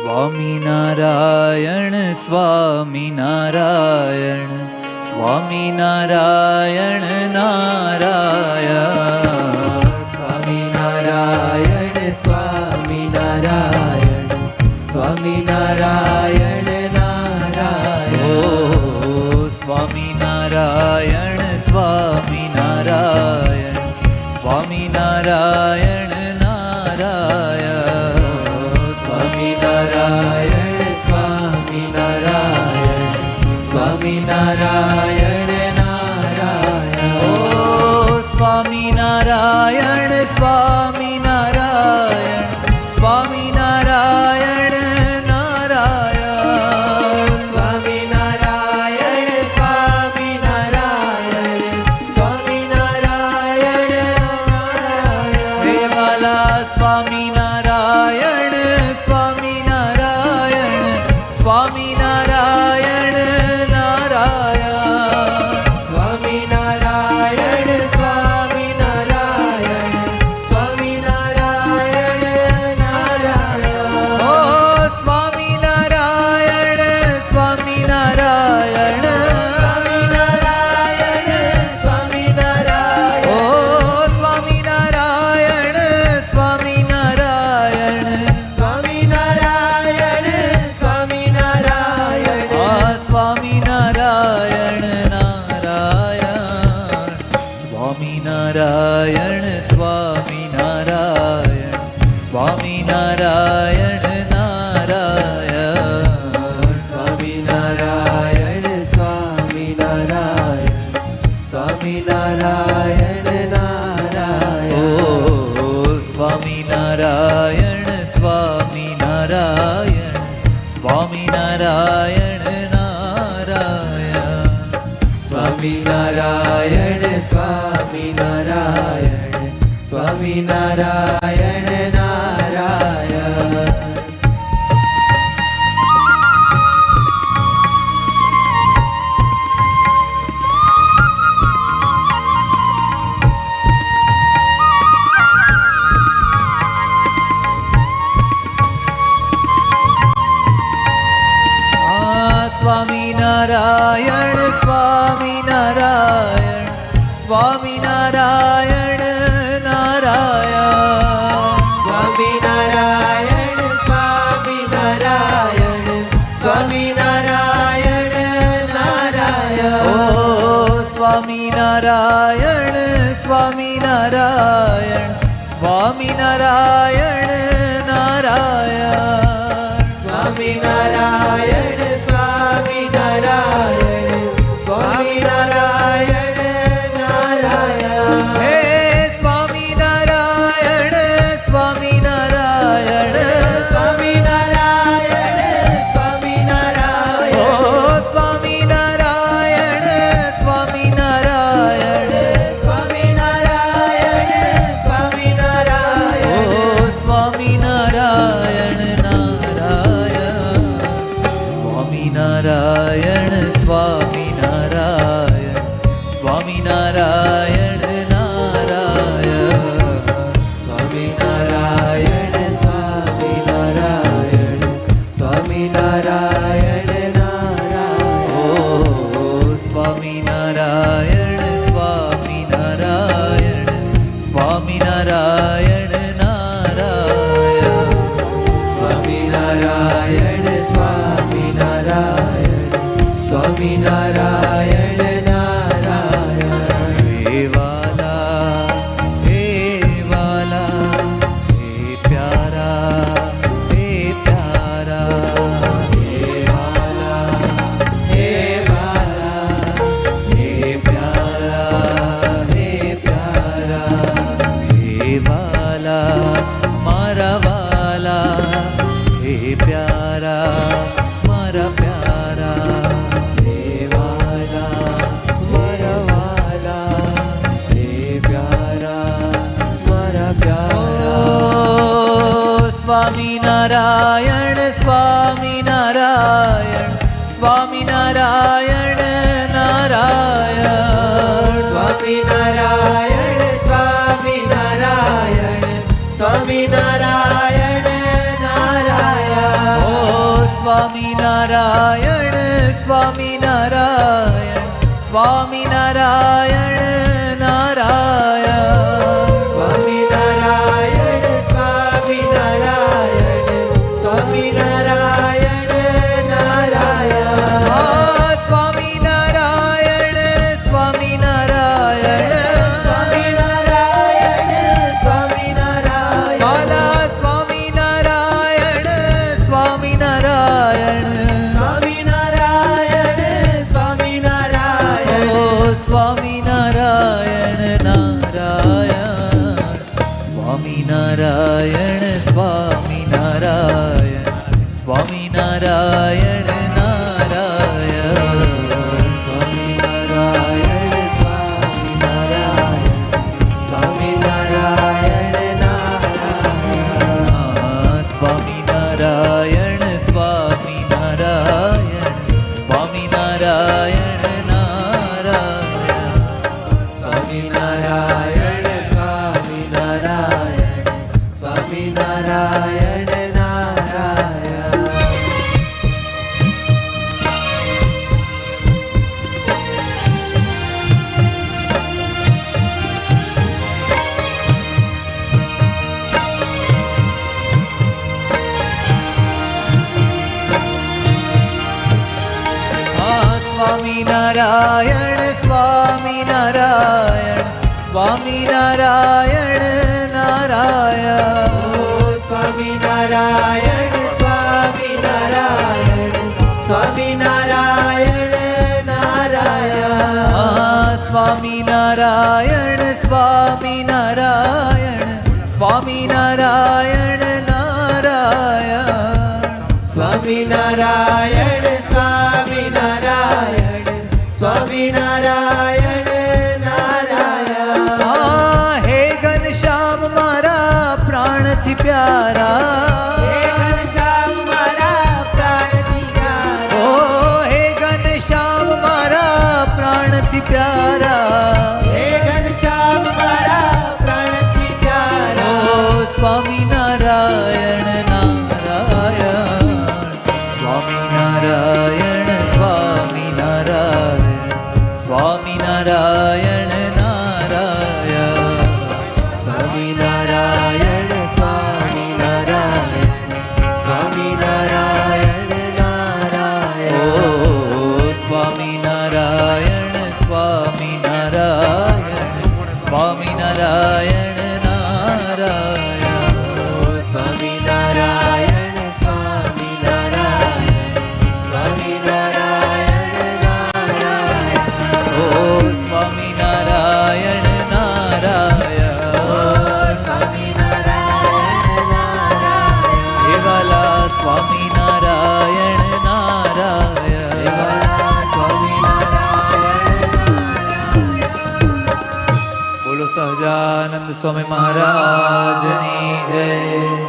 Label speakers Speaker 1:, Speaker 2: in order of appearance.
Speaker 1: સ્વામિનારાયણ સ્વામિનારાયણ સ્વામિનારાયણ નારાયણ.
Speaker 2: સ્વામિનારાયણ સ્વામિનારાયણ સ્વામિનારાયણ નારાયણ.
Speaker 1: ઓ સ્વામિનારાયણ સ્વામિનારાયણ સ્વામિનારાયણ નારાયણ.
Speaker 2: સ્વામિનારાયણ સ્વામિનારાયણ સ્વામિનારાયણ નારાયણ.
Speaker 1: ઓ સ્વામિનારાયણ સ્વામિનારાયણ સ્વામિનારાયણ નારાયણ.
Speaker 2: સ્વામિનારાયણ સ્વામિનારાયણ સ્વામિનારાયણ નારાયણ.
Speaker 1: દેવાલા સ્વામિનારાયણ સ્વામિનારાયણ સ્વામિનારાયણ નારાયણ.
Speaker 2: સ્વામિનારાયણ સ્વામિનારાયણ સ્વામિનારાયણ નારાયણ.
Speaker 1: ઓ સ્વામિનારાયણ સ્વામિનારાયણ
Speaker 2: સ્વામિનારાયણ સ્વામિનારાયણ.
Speaker 1: ઓ સ્વામિનારાયણ સ્વામિનારાયણ
Speaker 2: સ્વામિનારાયણ સ્વામિનારાયણ.
Speaker 1: આ સ્વામિનારાયણ નારાયણ. સ્વામિનારાયણ સ્વામિનારાયણ સ્વામિનારાયણ નારાયણ.
Speaker 2: સ્વામિનારાયણ સ્વામિનારાયણ સ્વામિનારાયણ નારાયણ.
Speaker 1: ઓ સ્વામિનારાયણ સ્વામિનારાયણ સ્વામિનારાયણ નારાયણ.
Speaker 2: સ્વામિનારાયણ સ્વામિનારાયણ સ્વામિનારાયણ નારાયણ.
Speaker 1: સ્વામિનારાયણ સ્વામિનારાયણ સ્વામિનારાયણ નારાયણ.
Speaker 2: સ્વામિનારાયણ સ્વામિનારાયણ સ્વામિનારાયણ નારાયણ.
Speaker 1: ઓ સ્વામિનારાયણ સ્વામિનારાયણ સ્વામિનારાયણ નારાયણ.
Speaker 2: સ્વામિનારાયણ સ્વામિનારાયણ સ્વામિનારાયણ નારાયણ.
Speaker 1: હે સ્વામિનારાયણ સ્વામિનારાયણ
Speaker 2: સ્વામિનારાયણ સ્વામિનારાયણ.
Speaker 1: ઓ સ્વામિનારાયણ સ્વામિનારાયણ
Speaker 2: સ્વામિનારાયણ સ્વામિનારાયણ.
Speaker 1: ઓ સ્વામિનારાયણ નારાયણ. સ્વામિનારાયણ સ્વામિનારાયણ સ્વામિનારાયણ નારાયણ.
Speaker 2: સ્વામિનારાયણ સ્વામિનારાયણ સ્વામિનારાયણ નારાયણ.
Speaker 1: ઓ સ્વામિનારાયણ સ્વામિનારાયણ સ્વામિનારાયણ નારાયણ.
Speaker 2: સ્વામિનારાયણ સ્વામિનારાયણ સ્વામિનારાયણ નારાયણ.
Speaker 1: હે વાલા હે વાલા હે પ્યારા હે પ્યારા.
Speaker 2: હે વાલા હે વાલા હે પ્યારા હે પ્યારા.
Speaker 1: હે વાલા મારા વાલા હે પ્યારા મારા પ્યારા.
Speaker 2: હે વાલા મારા વાલા હે પ્યારા મારા પ્યારા.
Speaker 1: સ્વામિનારાયણ સ્વામિનારાયણ સ્વામિનારાયણ નારાયણ.
Speaker 2: સ્વામિનારાયણ સ્વામિનારાયણ સ્વામિનારાયણ નારાયણ.
Speaker 1: ઓ સ્વામિનારાયણ સ્વામિનારાયણ સ્વામિનારાયણ નારાયણ
Speaker 2: સ્વામિનારાયણ સ્વામિનારાયણ સ્વામિનારાયણ નારાયણ
Speaker 1: સ્વામિનારાયણ સ્વામિનારાયણ
Speaker 2: સ્વામિનારાયણ સ્વામિનારાયણ
Speaker 1: બાલા સ્વામિનારાયણ સ્વામિનારાયણ
Speaker 2: સ્વામિનારાયણ સ્વામિનારાયણ
Speaker 1: ઓ સ્વામિનારાયણ નારાયણ સ્વામિનારાયણ સ્વામિનારાયણ સ્વામિનારાયણ નારાયણ
Speaker 2: સ્વામિનારાયણ સ્વામિનારાયણ સ્વામિનારાયણ નારાયણ
Speaker 1: સ્વામિનારાયણ સ્વામિનારાયણ સ્વામિનારાયણ નારાયણ
Speaker 2: સ્વામિનારાયણ સ્વામિનારાયણ સ્વામિનારાયણ નારાયણ
Speaker 1: સ્વામિનારાયણ સ્વામિનારાયણ સ્વામિનારાયણ નારાયણ
Speaker 2: સ્વામિનારાયણ સ્વામિનારાયણ સ્વામિનારાયણ નારાયણ
Speaker 1: સ્વામિનારાયણ સ્વામિનારાયણ સ્વામિનારાયણ નારાયણ
Speaker 2: સ્વામિનારાયણ સ્વામિનારાયણ સ્વામિનારાયણ નારાયણ
Speaker 1: હે ઘનશ્યામ મારા પ્રાણથી પ્યારા
Speaker 2: હે ઘનશ્યામ મારા પ્રાણથી પ્યારા
Speaker 1: ઓ હે ઘનશ્યામ મારા પ્રાણથી પ્યારા
Speaker 2: હે ઘનશ્યામ મારા પ્રાણથી પ્યારા
Speaker 1: ઓ સ્વામિનારાયણ નારાયણ સ્વામિનારાયણ સ્વામિનારાયણ સ્વામિનારાયણ નારાયણ
Speaker 2: સ્વામિનારાયણ સ્વામિનારાયણ સ્વામિનારાયણ નારાયણ
Speaker 1: ઓ સ્વામિનારાયણ સ્વામિનારાયણ સ્વામિનારાયણ નારાયણ
Speaker 2: સ્વામિનારાયણ સ્વામિનારાયણ સ્વામિનારાયણ નારાયણ
Speaker 1: ઓ સ્વામિનારાયણ નારાયણ
Speaker 2: સ્વામિનારાયણ નારાયણ
Speaker 1: એવાલા સ્વામિનારાયણ નારાયણ
Speaker 2: સ્વામિનારાયણ
Speaker 1: બોલો સહજાનંદ સ્વામી મહારાજની જય.